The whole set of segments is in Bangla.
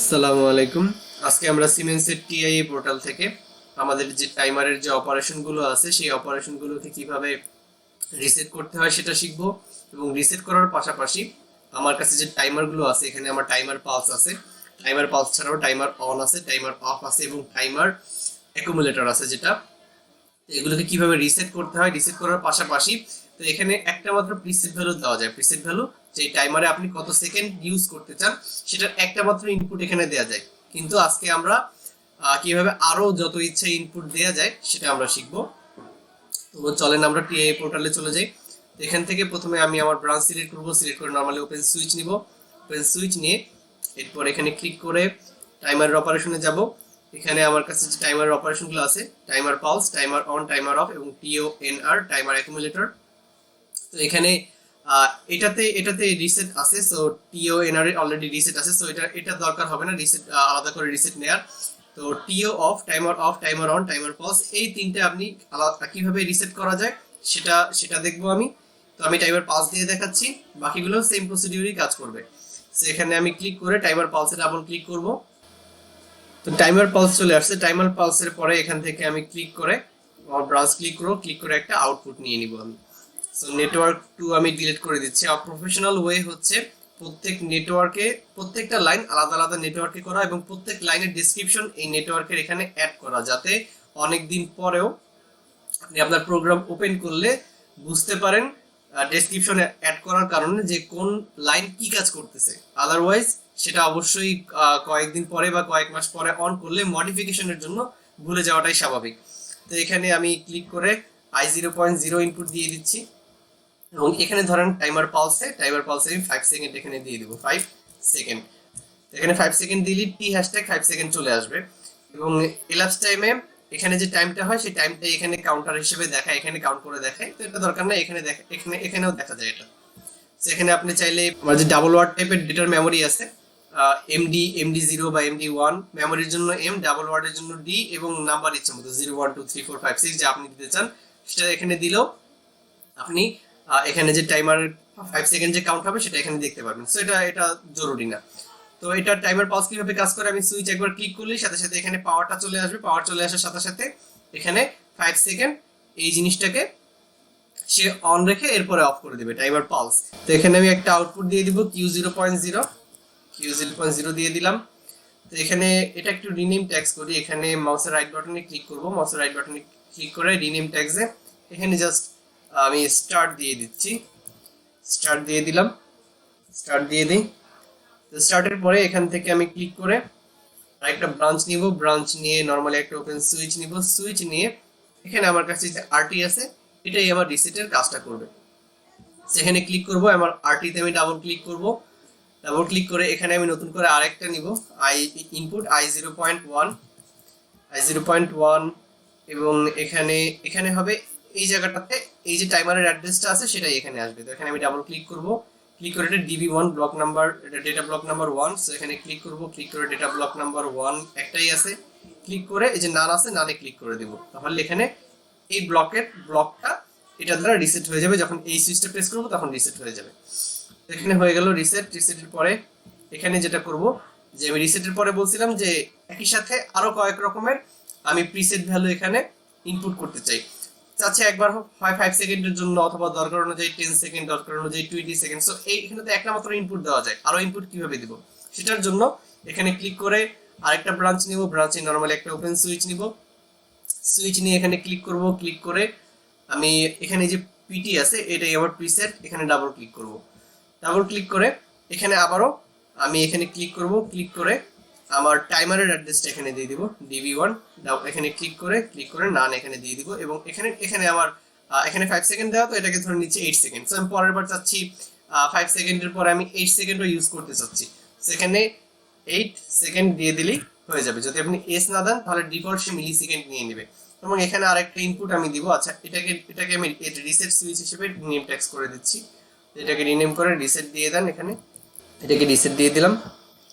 আসসালামু আলাইকুম। আজকে আমরা সিমেন্সের টিআইএ পোর্টাল থেকে আমাদের যে টাইমারের যে অপারেশনগুলো আছে সেই অপারেশনগুলোকে কিভাবে রিসেট করতে হয় সেটা শিখব। এবং রিসেট করার পাশাপাশি আমার কাছে যে টাইমারগুলো আছে, এখানে আমার টাইমার পালস আছে, টাইমার পালস ছাড়াও টাইমার অন আছে, টাইমার অফ আছে এবং টাইমার অ্যাকুমুলেটর আছে, যেটা এগুলোকে কিভাবে রিসেট করতে হয়। রিসেট করার পাশাপাশি তো এখানে একটা মাত্র প্রিসেট ভ্যালু দেওয়া যায়। প্রিসেট ভ্যালু যে টাইমারে আপনি কত সেকেন্ড ইউজ করতে চান সেটার একটা মাত্র ইনপুট এখানে দেওয়া যায়। কিন্তু আজকে আমরা কিভাবে আরো যত ইচ্ছা ইনপুট দেওয়া যায় সেটা আমরা শিখবো। তো চলেন আমরা টিআই পোর্টালে চলে যাই। এখান থেকে প্রথমে আমি আমার ব্রাঞ্চ সিলেক্ট করব, সিলেক্ট করে নরমালি ওপেন সুইচ নিব। ওপেন সুইচ নিয়ে এরপর এখানে ক্লিক করে টাইমারের অপারেশনে যাব। এখানে আমার কাছে যে টাইমার অপারেশনগুলো আছে, timer pulse, timer on, timer off এবং টিওএনআর, টাইমার অ্যাকুমুলেটর। তো এখানে এটাতে এটাতে রিসেট আছে, সো টিওএনআর অলরেডি রিসেট আছে, সো এটা দরকার হবে না রিসেট আলাদা করে রিসেট নেয়ার। তো টিও of, timer on, timer pulse, এই তিনটে আপনি আলাদা কিভাবে রিসেট করা যায় সেটা দেখবো আমি। তো আমি টাইমার পালস দিয়ে দেখাচ্ছি, বাকিগুলো সেম প্রসিডিউরই কাজ করবে। সো এখানে আমি ক্লিক করে টাইমার পালসে ডাবল ক্লিক করব। তো টাইমার পালস চলে আসছে। টাইমার পালসের পরে এখান থেকে আমি ক্লিক করে আমার ব্রাউজ ক্লিক করে একটা আউটপুট নিয়ে নিব আমি। সো নেটওয়ার্ক 2 আমি ডিলিট করে দিচ্ছি। আর প্রফেশনাল ওয়ে হচ্ছে প্রত্যেক নেটওয়ার্কে প্রত্যেকটা লাইন আলাদা আলাদা নেটওয়ার্কে করা এবং প্রত্যেক লাইনের ডেসক্রিপশন এই নেটওয়ার্কের এখানে অ্যাড করা, যাতে অনেক দিন পরেও আপনি আপনার প্রোগ্রাম ওপেন করলে বুঝতে পারেন ডেসক্রিপশনে অ্যাড করার কারণে যে কোন লাইন কি কাজ করতেছে। আদারওয়াইজ সেটা অবশ্যই কয়েকদিন পরে বা কয়েক মাস পরে অন করলে মডিফিকেশনের জন্য ভুলে যাওয়াটাই স্বাভাবিক। তো এখানে আমি ক্লিক করে i0.0 ইনপুট দিয়ে দিচ্ছি এবং এখানে ধরেন টাইমার পালসে আমি 5 সেকেন্ড এখানে দিয়ে দেবো। 5 সেকেন্ড, এখানে 5 সেকেন্ড দিলে টি হ্যাশট্যাগ 5 সেকেন্ড চলে আসবে এবং এলাপস টাইমে এখানে যে টাইমটা হয় সেই টাইমটা এখানে কাউন্টার হিসেবে দেখায়, এখানে কাউন্ট করে দেখায়। তো এটা দরকার নাই, এখানেও দেখা যায় এটা। সেখানে আপনি চাইলে আমার যে ডাবল ওয়ার্ড টাইপের ডেটার মেমোরি আছে, এমডি 0 বা এমডি 1, মেমোরির জন্য এম, ডাবল ওয়ার্ডের জন্য ডি এবং নাম্বার ইচ্ছে মতো 0 1 2 3 4 5 6 যা আপনি দিতে চান সেটা এখানে দিলেও আপনি এখানে যে টাইমার 5 সেকেন্ড যে কাউন্ট হবে সেটা এখানে দেখতে পারবেন। সো এটা জরুরি না। তো এটা টাইমার পালস কিভাবে কাজ করে, আমি সুইচ একবার ক্লিক করলেই সাথে সাথে এখানে পাওয়ারটা চলে আসবে। পাওয়ার চলে আসার সাথে সাথে এখানে 5 সেকেন্ড এই জিনিসটাকে সে অন রেখে এরপরে অফ করে দিবে টাইমার পালস। তো এখানে আমি একটা আউটপুট দিয়ে দিব Q0.0 দিয়ে দিলাম। তো এখানে এটা একটু রিনেম ট্যাগস করি। এখানে মাউসের রাইট বাটনে ক্লিক করব, মাউসের রাইট বাটনে ক্লিক করে রিনেম ট্যাগসে এখানে জাস্ট আমি স্টার্ট দিয়ে দিচ্ছি। স্টার্ট দিয়ে দিলাম, স্টার্ট দিয়ে দিই। তো স্টার্টের পরে এখান থেকে আমি ক্লিক করে আরেকটা ব্রাঞ্চ নিব। ব্রাঞ্চ নিয়ে নরমালি একটা ওপেন সুইচ নিব। সুইচ নিয়ে এখানে আমার কাছে যে আরটি আছে এটাই আমার রিসেটের কাজটা করবে। সেখানে ক্লিক করব, আমার আরটিতে আমি ডাবল ক্লিক করব। ডাবল ক্লিক করে এখানে আমি নতুন করে আরেকটা নিব, ইনপুট i0.1 এবং এখানে হবে এই জায়গাটাতে এই যে টাইমারের অ্যাড্রেসটা আছে সেটাই এখানে আসবে। তো এখানে আমি ডাবল ক্লিক করব, ক্লিক করে এটা DB1 ব্লক নাম্বার, এটা ডেটা ব্লক নাম্বার 1। সো এখানে ক্লিক করব, ক্লিক করে ডেটা ব্লক নাম্বার 1 একটাই আছে, ক্লিক করে এই যে নান আছে নানে ক্লিক করে দেব। তাহলে এখানে এই ব্লকটা এটা দ্বারা রিসেট হয়ে যাবে। যখন এই সুইচটা প্রেস করব তখন রিসেট হয়ে যাবে। এখানে হয়ে গেল রিসেটের পরে এখানে যেটা করব যে আমি রিসেটের পরে বলছিলাম যে একই সাথে আরো কয়েক রকমের আমি প্রিসেট ভ্যালু এখানে ইনপুট করতে চাচ্ছি একবার হয় 5 সেকেন্ডের জন্য অথবা দরকার অনুযায়ী 10 সেকেন্ড, দরকার অনুযায়ী 20 সেকেন্ড। সো এখানে তো একটা মাত্র ইনপুট দেওয়া যায়, আরো ইনপুট কিভাবে দিব সেটার জন্য এখানে ক্লিক করে আরেকটা ব্রাঞ্চ নিব। ব্রাঞ্চে নরমালি একটা ওপেন সুইচ নিব। সুইচ নিয়ে এখানে ক্লিক করব, ক্লিক করে আমি এখানে যে পিটি আছে এটাই আমার প্রিসেট, এখানে ডাবল ক্লিক করব। ডাবল ক্লিক করে এখানে আবারও আমি এখানে ক্লিক করব, ক্লিক করে আমার টাইমারের অ্যাড্রেসটা এখানে দিয়ে দিব DB1। এখানে ক্লিক করে নান এখানে দিয়ে দিব এবং এখানে আমার এখানে 5 সেকেন্ড দেওয়া, তো এটাকে ধরে নিচ্ছে 8 সেকেন্ড। সো আমি পরের বার চাচ্ছি 5 সেকেন্ডের পরে আমি 8 সেকেন্ডও ইউজ করতে চাচ্ছি, সেখানে 8 সেকেন্ড দিয়ে দিলেই হয়ে যাবে। যদি আপনি এস না দেন তাহলে ডিফল্ট সে মিলি সেকেন্ড নিয়ে নেবে। এবং এখানে আরেকটা ইনপুট আমি দিব। আচ্ছা, এটাকে আমি রিসেট সুইচ হিসেবে নেম ট্যাক্স করে দিচ্ছি। এটাকে রিনেম করে রিসেট দিয়ে দেন। এখানে এটাকে রিসেট দিয়ে দিলাম।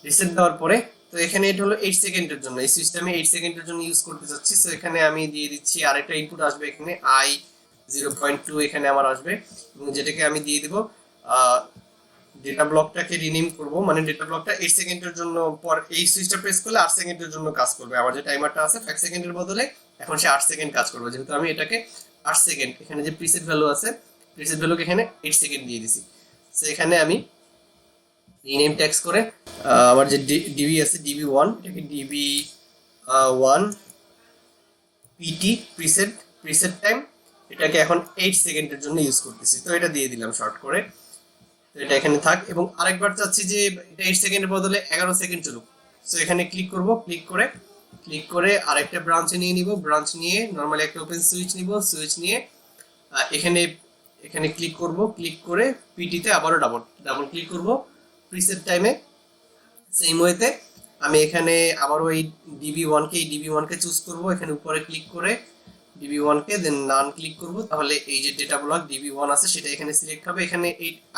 রিসেট দেওয়ার পরে তো এখানে এটা হলো 8 সেকেন্ডের জন্য, এই সুইচটা আমি 8 সেকেন্ডের জন্য ইউজ করতে চাচ্ছি। সো এখানে আমি দিয়ে দিচ্ছি আরেকটা ইনপুট আসবে, এখানে i0.2 এখানে আমার আসবে এবং যেটাকে আমি দিয়ে দিব ডেটা ব্লকটাকে রিনেম করব, মানে ডেটা ব্লকটা 8 সেকেন্ডের জন্য পর এই সুইচটা প্রেস করলে 8 সেকেন্ডের জন্য কাজ করবে। আমার যে টাইমারটা আছে 5 সেকেন্ডের বদলে এখন সে 8 সেকেন্ড কাজ করবে, যেহেতু আমি এটাকে 8 সেকেন্ড, এখানে যে প্রিসেট ভ্যালু আছে প্রিসেট ভ্যালুকে এখানে 8 সেকেন্ড দিয়ে দিছি। সো এখানে আমি রিনেম ট্যাক্স করে আমার যে ডিবি আছে ডিবি1, এটাকে ডিবি1 পিটি প্রিসেট টাইম, এটাকে এখন 8 সেকেন্ডের জন্য ইউজ করতেছি। তো এটা দিয়ে দিলাম শর্ট করে, তো এটা এখানে থাক। এবং আরেকবার চাচ্ছি যে এটা 8 সেকেন্ডের বদলে 11 সেকেন্ড চলুক। সো এখানে ক্লিক করব, ক্লিক করে আরেকটা ব্রাঞ্চে নিয়ে নিব, ব্রাঞ্চ নিয়ে নরমালি একটা ওপেন সুইচ নিব, সুইচ নিয়ে এখানে ক্লিক করব, ক্লিক করে পিটিতে আবারও ডাবল ক্লিক করব প্রিসেট টাইমে। সেম ওয়েতে আমি এখানে আবারও এই ডিবি1কে চুজ করব, এখানে উপরে ক্লিক করে ডিবি1কে দেন নান ক্লিক করব, তাহলে এই যে ডেটা ব্লক ডিবি1 আছে সেটা এখানে সিলেক্ট হবে। এখানে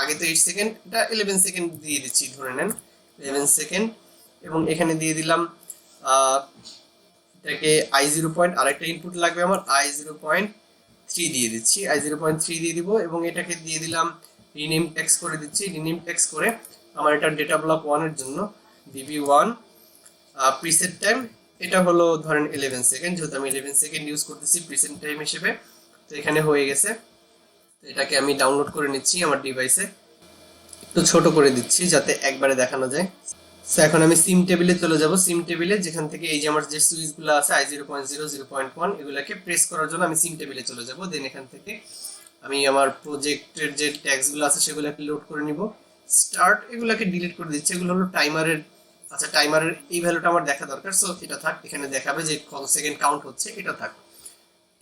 আগে তো 8 সেকেন্ড, এটা 11 সেকেন্ড দিয়ে দিচ্ছি, ধরে নেন 11 সেকেন্ড। এবং এখানে দিয়ে দিলাম এটাকে i0 পয়েন্ট, আরেকটা ইনপুট লাগবে আমার, i0.3 দিয়ে দিচ্ছি, i0.3 দিয়ে দিব। এবং এটাকে দিয়ে দিলাম রিনেম ট্যাক্স করে দিচ্ছি, রিনেম ট্যাক্স করে আমার এটা ডেটা ব্লক 1 এর জন্য ডিবি1 প্রিসেট টাইম, এটা হলো ধরেন 11 সেকেন্ড, যেহেতু আমি 11 সেকেন্ড ইউজ করতেছি প্রিসেট টাইম হিসেবে। তো এখানে হয়ে গেছে। তো এটাকে আমি ডাউনলোড করে নিচ্ছি আমার ডিভাইসে, একটু ছোট করে দিচ্ছি যাতে একবারে দেখানো যায়। সো এখন আমি সিম টেবিলে চলে যাব, সিম টেবিলে যেখান থেকে এই যে আমার যে সুইচগুলো আছে i0.0 0.1 এগুলাকে প্রেস করার জন্য আমি সিম টেবিলে চলে যাব। দেন এখান থেকে আমি আমার প্রজেক্টের যে ট্যাগসগুলো আছে সেগুলোকে লোড করে নিব। স্টার্ট এগুলাকে ডিলিট করে দিচ্ছি, এগুলো হলো টাইমারের, আচ্ছা টাইমারের এই ভ্যালুটা আমার দেখা দরকার, সো এটা থাক, এখানে দেখাবে যে কত সেকেন্ড কাউন্ট হচ্ছে, এটা থাক,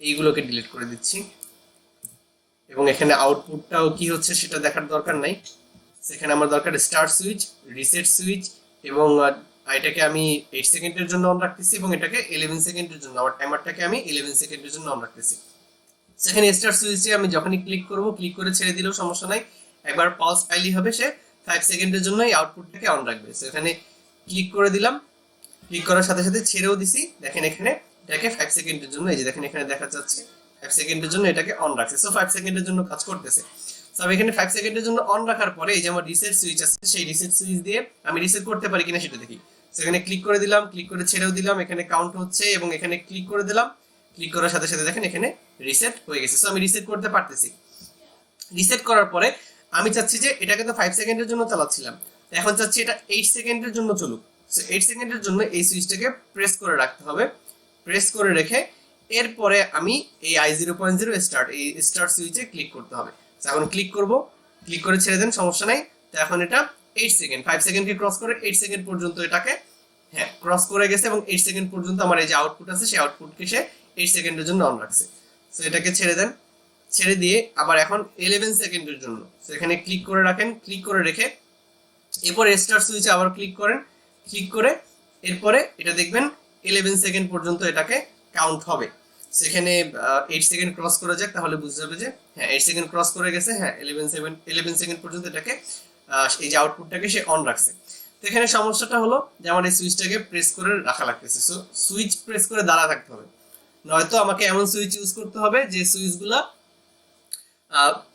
এইগুলোকে ডিলিট করে দিচ্ছি। এবং এখানে আউটপুটটাও কি হচ্ছে সেটা দেখার দরকার নাই, সেখানে আমার দরকার স্টার্ট সুইচ, রিসেট সুইচ, এবং এটাকে আমি 8 সেকেন্ডের জন্য অন রাখতেছি এবং এটাকে 11 সেকেন্ডের জন্য, আমার টাইমারটাকে আমি 11 সেকেন্ডের জন্য অন রাখতেছি। সেখানে স্টার্ট সুইচে আমি যখনই ক্লিক করব, ক্লিক করে ছেড়ে দিলেও সমস্যা নাই, একবার পালস পাইলেই হবে, সে 5 সেকেন্ডের জন্য এই আউটপুটটাকে অন রাখবে। সেখানে ক্লিক করে দিলাম, ক্লিক করার সাথে সাথে ছেড়েও দিছি, দেখেন এখানে এটাকে 5 সেকেন্ডের জন্য, এই যে দেখেন এখানে দেখা যাচ্ছে 5 সেকেন্ডের জন্য এটাকে অন রাখছে। সো 5 সেকেন্ডের জন্য কাজ করতেছে। সো আমি এখানে 5 সেকেন্ডের জন্য অন রাখার পরে এই যে আমার রিসেট সুইচ আছে, সেই রিসেট সুইচ দিয়ে আমি রিসেট করতে পারি কিনা সেটা দেখি। সেখানে ক্লিক করে দিলাম, ক্লিক করে ছেড়েও দিলাম, এখানে কাউন্ট হচ্ছে এবং এখানে ক্লিক করে দিলাম, ক্লিক করার সাথে সাথে দেখেন এখানে রিসেট হয়ে গেছে। সো আমি রিসেট করতে পারতেছি। রিসেট করার পরে আমি চাচ্ছি যে এটাকে তো 5 সেকেন্ডের জন্য চালাচ্ছিলাম, এখন চাচ্ছি এটা 8 সেকেন্ডের জন্য চলুক। সো 8 সেকেন্ডের জন্য এই সুইচটাকে প্রেস করে রাখতে হবে, প্রেস করে রেখে এরপরে আমি এই i0.0 স্টার্ট, এই স্টার্ট সুইচে ক্লিক করতে হবে। এখন ক্লিক করব, ক্লিক করে ছেড়ে দেন, সমস্যা নাই। তো এখন এটা 8 সেকেন্ড, 5 সেকেন্ডকে ক্রস করে 8 সেকেন্ড পর্যন্ত এটাকে ক্রস করে গেছে এবং 8 সেকেন্ড পর্যন্ত আমার এই যে আউটপুট আছে সেই আউটপুটকে সে 8 সেকেন্ডের জন্য অন রাখছে। সো এটাকে ছেড়ে দেন, ছেড়ে দিয়ে আবার এখন 11 সেকেন্ডের জন্য সেখানে ক্লিক করে রাখেন, ক্লিক করে রেখে এরপর স্টার্ট সুইচে আবার ক্লিক করেন, ক্লিক করে এরপরে এটা দেখবেন 11 সেকেন্ড পর্যন্ত এটাকে কাউন্ট হবে। সেখানে 8 সেকেন্ড ক্রস করে যাক, তাহলে বুঝতে হবে যে হ্যাঁ 8 সেকেন্ড ক্রস করে গেছে, হ্যাঁ 11 সেকেন্ড পর্যন্ত এটাকে এই যে আউটপুটটাকে সে অন রাখছে। তো এখানে সমস্যাটা হলো যে আমার এই সুইচটাকে প্রেস করে রাখা লাগতেছে। সো সুইচ প্রেস করে দাঁড়া থাকতে হবে, নয়তো আমাকে এমন সুইচ ইউজ করতে হবে যে সুইচগুলা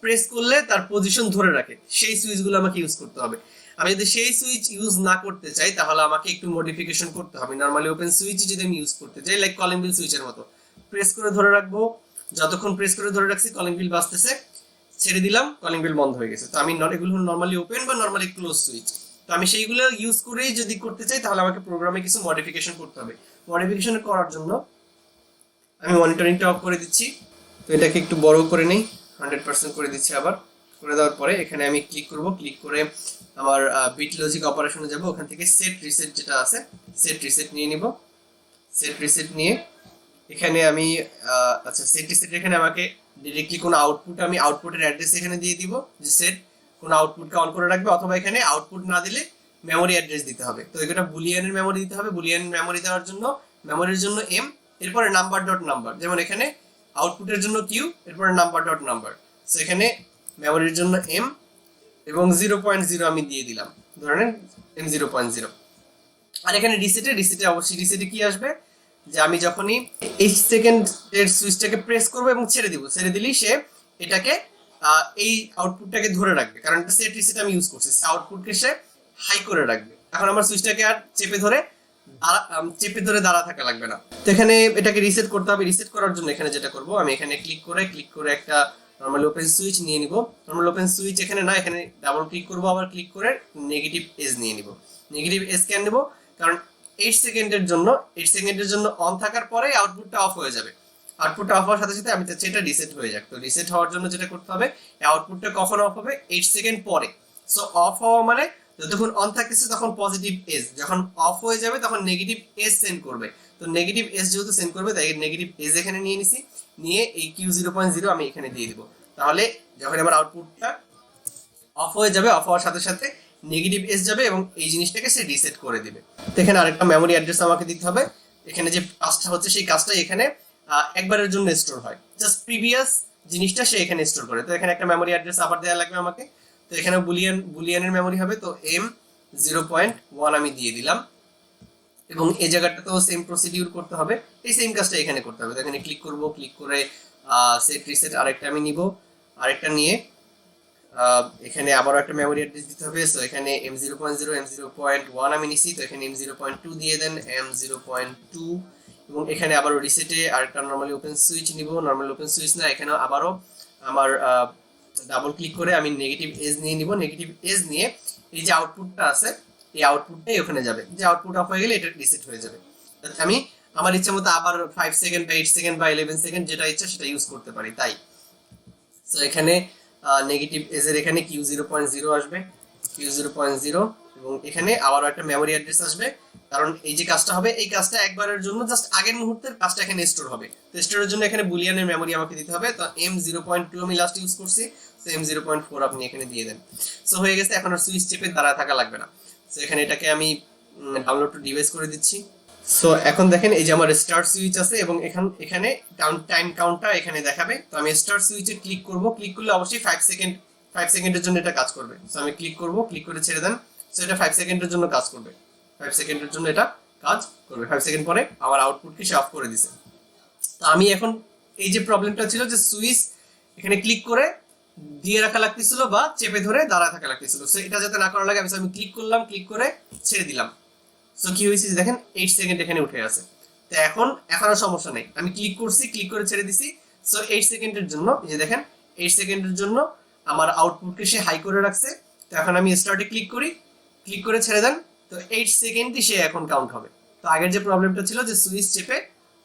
প্রেস করলে তার পজিশন ধরে রাখে, সেই সুইচগুলো আমাকে ইউজ করতে হবে। আমি যদি সেই সুইচ ইউজ না করতে চাই তাহলে আমাকে একটু মডিফিকেশন করতে হবে। নরমালি ওপেন সুইচ যদি আমি ইউজ করতে চাই, লাইক কলিং বিল সুইচের মতো প্রেস করে ধরে রাখবো, যতক্ষণ প্রেস করে ধরে রাখছি কলিং বিল বাজতেছে, ছেড়ে দিলাম কলিং বিল বন্ধ হয়ে গেছে। তো আমি এগুলো নরমালি ওপেন বা নরমালি ক্লোজ সুইচ, তো আমি সেইগুলো ইউজ করেই যদি করতে চাই তাহলে আমাকে প্রোগ্রামে কিছু মডিফিকেশন করতে হবে। মডিফিকেশন করার জন্য আমি মনিটরিংটা অফ করে দিচ্ছি। তো এটাকে একটু বড় করে নেই, 100% করে দিচ্ছি। আবার করে দেওয়ার পরে এখানে আমি ক্লিক করব, ক্লিক করে আমার বিট লজিক অপারেশনে যাব, ওখান থেকে সেট রিসেট যেটা আছে সেট রিসেট নিয়ে নিব। সেট রিসেট নিয়ে এখানে আমি আচ্ছা সেট রিসেট, এখানে আমাকে ডাইরেক্টলি কোনো আউটপুট, আমি আউটপুটের অ্যাড্রেস এখানে দিয়ে দিব যে সেট কোনো আউটপুটকে অন করে রাখবে, অথবা এখানে আউটপুট না দিলে মেমোরি অ্যাড্রেস দিতে হবে। তো এটা বুলিয়ানের মেমোরি দিতে হবে, বুলিয়ান মেমোরি দেওয়ার জন্য মেমোরির জন্য এম, এরপরে নাম্বার ডট নাম্বার, যেমন এখানে আউটপুটের জন্য কিউ, এরপরে নাম্বার ডট নাম্বার। সো এখানে মেমোরির জন্য এম এবং 0.0 আমি দিয়ে দিলাম, ধরেন এম 0.0। আর এখানে রিসেটে অবশ্যই রিসেটে কি আসবে যে আমি যখনই 8 সেকেন্ডের সুইচটাকে প্রেস করব এবং ছেড়ে দিব, ছেড়ে দিলেই সে এটাকে এই আউটপুটটাকে ধরে রাখবে, কারণ এটা সেট রিসেট আমি ইউজ করছি, আউটপুটকে সে হাই করে রাখবে। এখন আমার সুইচটাকে আর চেপে ধরে দাঁড়া থাকা লাগবে না। তো এখানে এটাকে রিসেট করতে হবে। রিসেট করার জন্য এখানে যেটা করব, আমি এখানে ক্লিক করে একটা নরমাল ওপেন সুইচ নিয়ে নিব। নরমাল ওপেন সুইচ এখানে না, এখানে ডাবল ক্লিক করব, আবার ক্লিক করে নেগেটিভ এজ নিয়ে নিব। নেগেটিভ এজ কেন নেব, কারণ 8 সেকেন্ডের জন্য অন থাকার পরে আউটপুটটা অফ হয়ে যাবে। আউটপুটটা অফ হওয়ার সাথে সাথে আমি চাচ্ছি এটা রিসেট হয়ে যাক। তো রিসেট হওয়ার জন্য যেটা করতে হবে, আউটপুটটা কখন অফ হবে, 8 সেকেন্ড পরে। সো অফ হওয়া মানে যতক্ষণ অন থাকতেছে তখন পজিটিভ এজ, যখন অফ হয়ে যাবে তখন নেগেটিভ এজ সেন্ড করবে। তো নেগেটিভ এজ যেহেতু সেন্ড করবে, তাই নেগেটিভ এজ এখানে নিয়ে নিছি, নিয়ে এই Q0.0 আমি এখানে দিয়ে দিব। তাহলে যখন আমার আউটপুটটা অফ হয়ে যাবে, অফ হওয়ার সাথে সাথে নেগেটিভ এজ যাবে এবং এই জিনিসটাকে সে রিসেট করে দিবে। তো এখানে আরেকটা মেমোরি অ্যাড্রেস আমাকে দিতে হবে। এখানে যে কাজটা হচ্ছে সেই কাজটা এখানে একবারের জন্য স্টোর হয়, জাস্ট প্রিভিয়াস জিনিসটা সে এখানে স্টোর করে। তো এখানে একটা মেমোরি অ্যাড্রেস আবার দেওয়া লাগবে আমাকে। তো এখানে বুলিয়ানের মেমোরি হবে, তো M0.1 আমি দিয়ে দিলাম এবং এই জায়গাটাতেও সেম প্রসিডিউর করতে হবে, এই সেম কাজটা এখানে করতে হবে। তো এখানে ক্লিক করব, ক্লিক করে সেট রিসেট আরেকটা আমি নিব, আরেকটা নিয়ে এখানে আবারও একটা মেমোরি অ্যাড্রেস দিতে হবে। সো এখানে M0.1 আমি নিছি, তো এখানে M0.2 দিয়ে দেন, M0.2 এবং এখানে আবারও রিসেটে আরেকটা নরমালি ওপেন সুইচ নিব। নরমাল ওপেন সুইচ না, এখানেও আবারও আমার ডাবল ক্লিক করে আমি নেগেটিভ এজ নিয়ে নিব। নেগেটিভ এজ নিয়ে এই যে আউটপুটটা আছে, এই আউটপুটটাই ওখানে যাবে। যে আউটপুট অফ হয়ে গেলে এটা রিসেট হয়ে যাবে। আমি আমার ইচ্ছা মতো আবার 5 সেকেন্ড বা 8 সেকেন্ড বা 11 সেকেন্ড যেটা ইচ্ছা সেটা ইউজ করতে পারি। তাই সো এখানে নেগেটিভ এজের এখানে Q0.0 আসবে, Q0.0 এবং এখানে আবারও একটা মেমোরি অ্যাড্রেস আসবে, কারণ এই যে কাজটা হবে এই কাজটা একবারের জন্য জাস্ট আগের মুহূর্তের কাজটা এখানে স্টোর হবে। তো স্টোরের জন্য এখানে বুলিয়ানের মেমোরি আমাকে দিতে হবে। তো M0.2 আমি লাস্ট ইউজ করছি, তো M0.4 আপনি এখানে দিয়ে দেন। সো হয়ে গেছে, এখন আর সুইচ চেপে দাঁড়ায় থাকা লাগবে না। সো এখানে এটাকে আমি ডাউনলোড টু ডিভাইস করে দিচ্ছি। সো এখন দেখেন এই যে আমার স্টার্ট সুইচ আছে এবং এখানে টাইম কাউন্টটা এখানে দেখাবে। তো আমি স্টার্ট সুইচে ক্লিক করব, ক্লিক করলে অবশ্যই 5 সেকেন্ডের জন্য এটা কাজ করবে। সো আমি ক্লিক করব, ক্লিক করে ছেড়ে দেন। সো এটা 5 সেকেন্ডের জন্য কাজ করবে, 5 সেকেন্ডের জন্য এটা কাজ করবে। 5 সেকেন্ড পরে আমার আউটপুটকে সে অফ করে দিছে। তো আমি এখন এই যে প্রবলেমটা ছিল যে সুইচ এখানে ক্লিক করে দিয়ে রাখা লাগতেছিল বা চেপে ধরে দাঁড়ায় থাকা লাগতেছিল, সো এটা যাতে না করা লাগে আমি ক্লিক করলাম, ক্লিক করে ছেড়ে দিলাম। সো কি হয়েছে দেখেন 8 সেকেন্ড এখানে উঠে আছে। তো এখন আর সমস্যা নেই, আমি ক্লিক করছি, ক্লিক করে ছেড়ে দিছি। সো 8 সেকেন্ডের জন্য এই যে দেখেন 8 সেকেন্ডের জন্য আমার আউটপুটকে সে হাই করে রাখছে। তো এখন আমি স্টার্টে ক্লিক করি, ক্লিক করে ছেড়ে দেন। তো 8 সেকেন্ডই সে এখন কাউন্ট হবে। তো আগের যে প্রবলেমটা ছিল যে সুইচ চেপে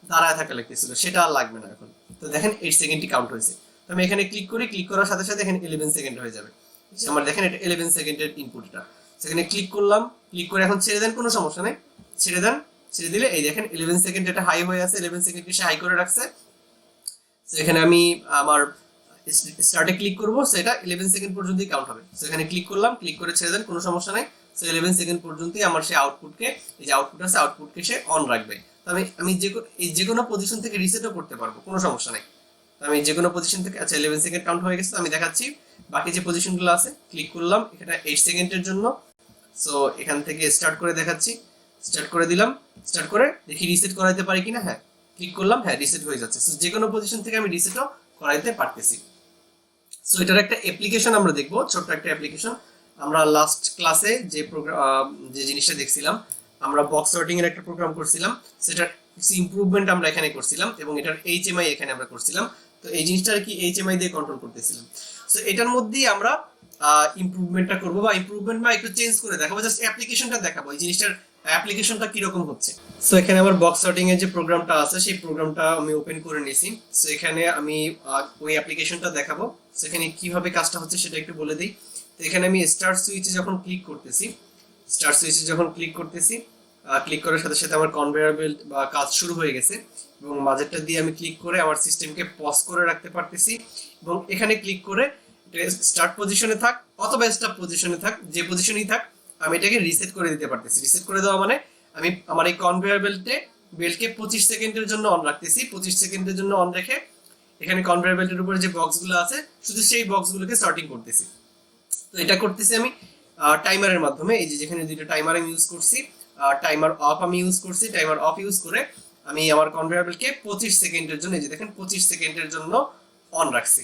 দাঁড়ায় থাকা লাগতেছিল সেটা আর লাগবে না এখন। তো দেখেন 8 সেকেন্ডই কাউন্ট হয়েছে। তো আমি এখানে ক্লিক করি, ক্লিক করার সাথে সাথে এখানে 11 সেকেন্ড হয়ে যাবে। আমার দেখেন এটা 11 সেকেন্ডের ইনপুটটা। সেখানে ক্লিক করলাম, ক্লিক করে এখন ছেড়ে দেন, কোনো সমস্যা নেই, ছেড়ে দেন। ছেড়ে দিলে এই দেখেন 11 সেকেন্ড এটা হাই হয়ে আছে, 11 সেকেন্ড সে হাই করে রাখছে। তো এখানে আমি আমার স্টার্টে ক্লিক করব, সেটা 11 সেকেন্ড পর্যন্তই কাউন্ট হবে। সো এখানে ক্লিক করলাম, ক্লিক করে ছেড়ে দেন, কোনো সমস্যা নাই। সো 11 সেকেন্ড পর্যন্তই আমার সেই আউটপুটকে, এই যে আউটপুট আছে আউটপুটকে সে অন রাখবে। তো আমি যে কোনো পজিশন থেকে রিসেটও করতে পারবো, কোনো সমস্যা নাই। তো আমি যে কোনো পজিশন থেকে, আচ্ছা 11 সেকেন্ড কাউন্ট হয়ে গেছে, আমি দেখাচ্ছি বাকি যে পজিশনগুলো আছে। ক্লিক করলাম, এটা 8 সেকেন্ডের জন্য। সো এখান থেকে স্টার্ট করে দেখাচ্ছি, স্টার্ট করে দিলাম, স্টার্ট করে দেখি রিসেট করাইতে পারি কিনা। হ্যাঁ, ক্লিক করলাম, হ্যাঁ রিসেট হয়ে যাচ্ছে। সো যে কোনো পজিশন থেকে আমি রিসেটও করাইতে পারতেছি। সো এটার একটা অ্যাপ্লিকেশন আমরা দেখবো, ছোট্ট একটা অ্যাপ্লিকেশন। আমরা লাস্ট ক্লাসে যে জিনিসটা দেখছিলাম, আমরা বক্স সর্টিং এর একটা প্রোগ্রাম করছিলাম, সেটার ইমপ্রুভমেন্ট আমরা এখানে করছিলাম এবং এটার এইচএমআই এখানে আমরা করছিলাম। তো এই জিনিসটা আর কি এইচএমআই দিয়ে কন্ট্রোল করতেছিলাম। সো এটার মধ্যেই আমরা ইমপ্রুভমেন্টটা করবো বা ইমপ্রুভমেন্ট বা একটু চেঞ্জ করে দেখাবো, জাস্ট অ্যাপ্লিকেশনটা দেখাবো এই জিনিসটার অ্যাপ্লিকেশনটা কিরকম হচ্ছে। সো এখানে আমার বক্স সর্টিং এর যে প্রোগ্রামটা আছে সেই প্রোগ্রামটা আমি ওপেন করে নিয়েছি। সো এখানে আমি ওই অ্যাপ্লিকেশনটা দেখাবো। সো এখানে কিভাবে কাজটা হচ্ছে সেটা একটু বলে দিই। তো এখানে আমি স্টার্ট সুইচে যখন ক্লিক করতেছি, ক্লিক করার সাথে সাথে আমার কনভেয়ার বেল্ট বা কাজ শুরু হয়ে গেছে এবং মাঝেরটা দিয়ে আমি ক্লিক করে আমার সিস্টেমকে পজ করে রাখতে পারতেছি এবং এখানে ক্লিক করে স্টার্ট পজিশনে থাক অথবা স্টপ পজিশনে থাক, যে পজিশনেই থাক আমি এটাকে রিসেট করে দিতে পারতেছি। রিসেট করে দেওয়া মানে আমি আমার এই কনভেয়ার বেল্টকে 25 সেকেন্ডের জন্য অন রাখতেছি। 25 সেকেন্ডের জন্য অন রেখে এখানে কনভেয়ার বেল্টের উপরে যে বক্সগুলো আছে শুধু সেই বক্সগুলোকে সর্টিং করতেছি। তো এটা করতেছি আমি টাইমারের মাধ্যমে। এই যে যেখানে দুটো টাইমার আমি ইউজ করছি, টাইমার অফ আমি ইউজ করছি, টাইমার অফ ইউজ করে আমি আমার কনভেয়ার বেল্টকে 25 সেকেন্ডের জন্য, এই যে দেখেন 25 সেকেন্ডের জন্য অন রাখছি।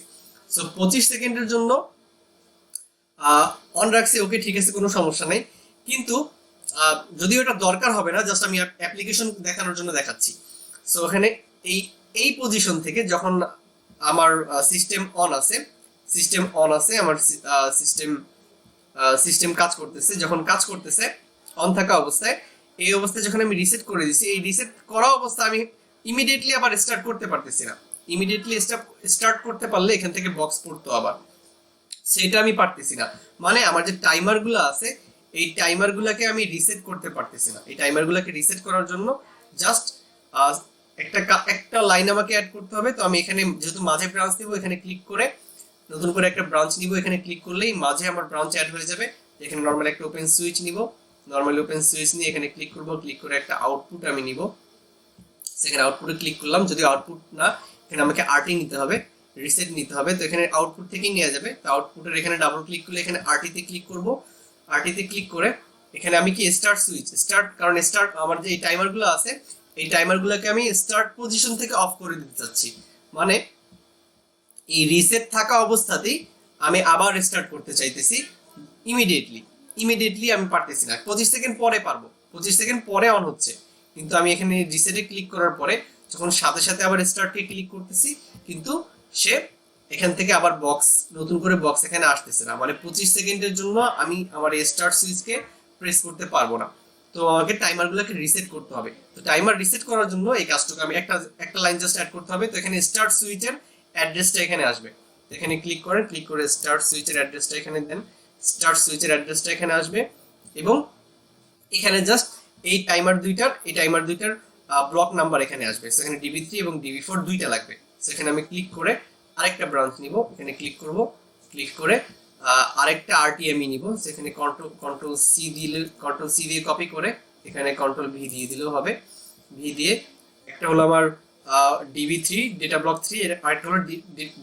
সো 25 সেকেন্ডের জন্য অন রাখছি, ওকে ঠিক আছে, কোনো সমস্যা নাই। কিন্তু যদিও এটা দরকার হবে না, জাস্ট আমি অ্যাপ্লিকেশন দেখানোর জন্য দেখাচ্ছি। সো এখানে এই এই পজিশন থেকে যখন আমার সিস্টেম অন আছে, আমার সিস্টেম কাজ করতেছে, যখন কাজ করতেছে অন থাকা অবস্থায়, এই অবস্থায় যখন আমি রিসেট করে দিছি, এই রিসেট করা অবস্থা আমি ইমিডিয়েটলি আবার স্টার্ট করতে পারতেছি না। ইমিডিয়েটলি স্টার্ট করতে পারলে এখান থেকে বক্স পড়তো আবার, সেটা আমি পারতেছি না। মানে আমার যে টাইমার গুলো আছে, এই টাইমার গুলাকে আমি রিসেট করতে পারতেছি না। এই টাইমার গুলাকে রিসেট করার জন্য জাস্ট একটা লাইন আমাকে অ্যাড করতে হবে। তো আমি এখানে যেহেতু মাঝে ব্রাঞ্চ নিব, এখানে ক্লিক করে নতুন করে একটা ব্রাঞ্চ নিব, এখানে ক্লিক করলেই মাঝে আমার ব্রাঞ্চ অ্যাড হয়ে যাবে। এখানে নর্মাল একটা ওপেন সুইচ নিব, নর্মালি ওপেন সুইচ নিয়ে এখানে ক্লিক করব, ক্লিক করে একটা আউটপুট আমি নিব, সেখানে আউটপুটে ক্লিক করলাম। যদি আউটপুট না, এখানে আমাকে আরটি নিতে হবে, রিসেট নিতে হবে। তো এখানে আউটপুট থেকেই নেওয়া যাবে। তো আউটপুটের এখানে ডাবল ক্লিক করলে এখানে আরটিতে ক্লিক করব। আরটিতে ক্লিক করে এখানে আমি কি স্টার্ট সুইচ, কারণ স্টার্ট আমার যে এই টাইমারগুলো আছে, এই টাইমারগুলোকে আমি স্টার্ট পজিশন থেকে অফ করে দিতে চাচ্ছি। মানে এই রিসেট থাকা অবস্থাতেই আমি আবার স্টার্ট করতে চাইতেছি ইমিডিয়েটলি আমি পারতেছি না। 25 সেকেন্ড পরে পারবো, 25 সেকেন্ড পরে অন হচ্ছে, কিন্তু আমি এখানে রিসেটে ক্লিক করার পরে যখন সাথে সাথে আবার স্টার্টে ক্লিক করতেছি, কিন্তু সে এখান থেকে আবার নতুন করে বক্স এখানে আসতেছে না। মানে 25 সেকেন্ডের জন্য আমি আমার স্টার্ট সুইচকে প্রেস করতে পারবো না। তো আমাকে টাইমারগুলোকে রিসেট করতে হবে। তো টাইমার রিসেট করার জন্য এই কাজটুকু আমি একটা লাইন জাস্ট অ্যাড করতে হবে। তো এখানে স্টার্ট সুইচের অ্যাড্রেসটা এখানে আসবে, এখানে ক্লিক করেন, ক্লিক করে স্টার্ট সুইচের অ্যাড্রেসটা এখানে দেন, স্টার্ট সুইচের অ্যাড্রেসটা এখানে আসবে এবং এখানে জাস্ট এই টাইমার দুইটার ব্লক নাম্বার এখানে আসবে। সেখানে ডিবি3 এবং ডিবি4 দুইটা লাগবে। সেখানে আমি ক্লিক করে আরেকটা ব্রাঞ্চ নিব, এখানে ক্লিক করব, ক্লিক করে আরেকটা আরটিএমই নিব। সেখানে কন্ট্রোল সি দিয়ে কপি করে এখানে কন্ট্রোল ভি দিয়ে দিলেও হবে। ভি দিয়ে একটা হলো আমার ডিবি3 ডেটা ব্লক 3, এর আরেকটা হলো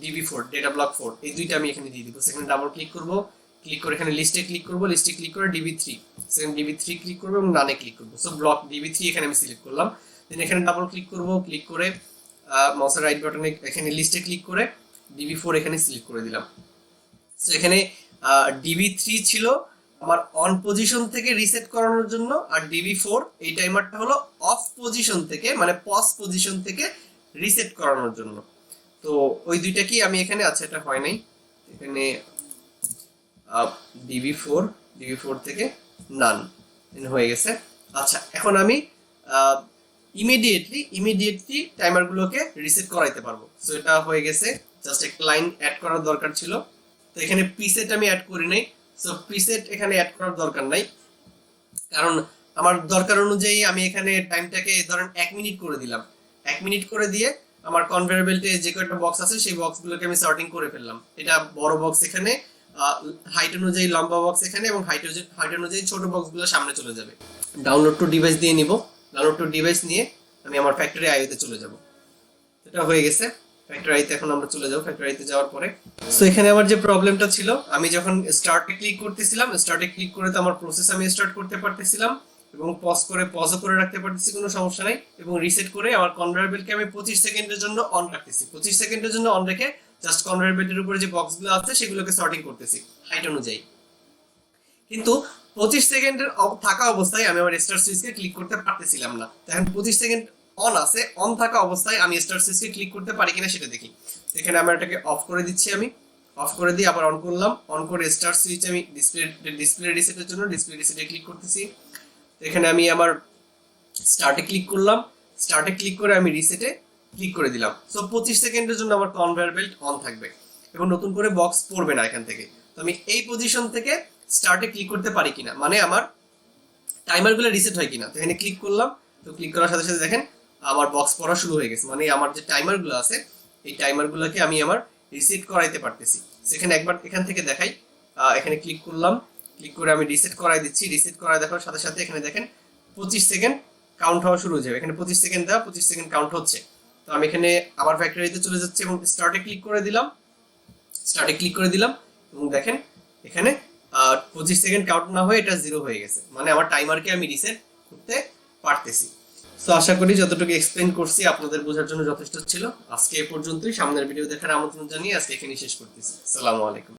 ডিবি4 ডেটা ব্লক 4। এই দুইটা আমি এখানে দিয়ে দিব। সেখানে ডাবল ক্লিক করব, ক্লিক করে এখানে লিস্টে ক্লিক করব, লিস্টে ক্লিক করে ডিবি3, সেখানে ডিবি3 ক্লিক করব এবং ডানে ক্লিক করব। সো ব্লক ডিবি3 এখানে আমি সিলেক্ট করলাম। দেন এখানে ডাবল ক্লিক করব, ক্লিক করে মাউসের রাইট বাটনে এখানে লিস্টে ক্লিক করে ডিবি4 এখানে সিলেক্ট করে দিলাম। সো এখানে ডিবি3 ছিল আমার অন পজিশন থেকে রিসেট করানোর জন্য, আর ডিবি4 এই টাইমারটা হলো অফ পজিশন থেকে, মানে পজ পজিশন থেকে রিসেট করানোর জন্য। তো ওই দুইটা কি আমি এখানে, আচ্ছা এটা হয় নাই, এখানে ডিবি4 থেকে নান হয়ে গেছে। আচ্ছা এখন আমি ইমিডিয়েটলি টাইমারগুলোকে রিসেট করাইতে পারবো। সো এটা হয়ে গেছে, জাস্ট একটা লাইন অ্যাড করার দরকার ছিল। তো এখানে প্রিসেট আমি অ্যাড করি নাই। সো প্রিসেট এখানে অ্যাড করার দরকার নাই, কারণ আমার দরকার অনুযায়ী আমি এখানে টাইমটাকে ধরেন 1 মিনিট করে দিলাম। 1 মিনিট করে দিয়ে আমার কনভেয়ার বেল্টে যে কয়টা বক্স আছে সেই বক্সগুলোকে আমি সর্টিং করে ফেললাম। এটা বড় বক্স এখানে, হাইট অনুযায়ী লম্বা বক্স এখানে, এবং হাইট অনুযায়ী ছোট বক্সগুলো সামনে চলে যাবে। ডাউনলোড টু ডিভাইস দিয়ে নিব, ডাউনলোড টু ডিভাইস নিয়ে আমি আমার ফ্যাক্টরি আইওতে চলে যাব। এটা হয়ে গেছে। ফ্যাক্টরি আইতে এখন আমরা চলে যাব। ফ্যাক্টরি আইতে যাওয়ার পরে সো এখানে আমার যে প্রবলেমটা ছিল, আমি যখন স্টার্টে ক্লিক করতেছিলাম, স্টার্টে ক্লিক করে তো আমার প্রসেস আমি স্টার্ট করতে পারতেছিলাম এবং পজও করে রাখতে পারতেছি, কোনো সমস্যা নাই। এবং রিসেট করে আমার কনভেয়ার বেল্টকে আমি 25 সেকেন্ডের জন্য অন রাখতেছি। 25 সেকেন্ডের জন্য অন রেখে জাস্ট কনভেয়ার বেল্টের উপরে যে বক্সগুলো আছে সেগুলোকে সর্টিং করতেছি হাইট অনুযায়ী। কিন্তু 25 সেকেন্ডের থাকা অবস্থায় আমি আমার স্টার্ট সুইচকে ক্লিক করতে পারতেছিলাম না। এখন 25 সেকেন্ড অন আছে, অন থাকা অবস্থায় আমি স্টার্ট সুইচকে ক্লিক করতে পারি কিনা সেটা দেখি। এখানে আমি এটাকে অফ করে দিচ্ছি, আমি অফ করে দিয়ে আবার অন করলাম। অন করে স্টার্ট সুইচ আমি ডিসপ্লে রিসেটের জন্য ডিসপ্লে রিসেটে ক্লিক করতেছি। এখানে আমি আমার স্টার্টে ক্লিক করলাম, স্টার্টে ক্লিক করে আমি রিসেটে ক্লিক করে দিলাম। সো 25 সেকেন্ডের জন্য আমার কনভেয়ার বেল্ট অন থাকবে এবং নতুন করে বক্স পড়বে না এখান থেকে। তো আমি এই পজিশন থেকে স্টার্টে ক্লিক করতে পারি কিনা, মানে আমার টাইমারগুলো রিসেট হয় কিনা। তো এখানে ক্লিক করলাম, তো ক্লিক করার সাথে সাথে দেখেন আমার বক্স পড়া শুরু হয়ে গেছে। মানে আমার যে টাইমারগুলো আছে এই টাইমারগুলোকে আমি আমার রিসেট করাইতে পারতেছি। সেখানে একবার এখান থেকে দেখাই, এখানে ক্লিক করলাম, ক্লিক করে আমি রিসেট করাই দিচ্ছি। রিসেট করাই দেখার সাথে সাথে এখানে দেখেন 25 সেকেন্ড কাউন্ট হওয়া শুরু হয়ে যাবে। এখানে 25 সেকেন্ড দেওয়া, 25 সেকেন্ড কাউন্ট হচ্ছে। তো আমি এখানে আবার ফ্যাক্টরিতে চলে যাচ্ছি এবং স্টার্টে ক্লিক করে দিলাম, এবং দেখেন এখানে 25 সেকেন্ড কাউন্ট না হয়ে এটা 0 হয়ে গেছে। মানে আমার টাইমারকে আমি রিসেট করতে পারতেছি। তো আশা করি যতটুকু এক্সপ্লেন করছি আপনাদের বোঝার জন্য যথেষ্ট ছিল। আজকে এ পর্যন্তই। সামনের ভিডিও দেখার আমন্ত্রণ জানিয়ে আজকে এখানেই শেষ করতেছি। আসসালামু আলাইকুম।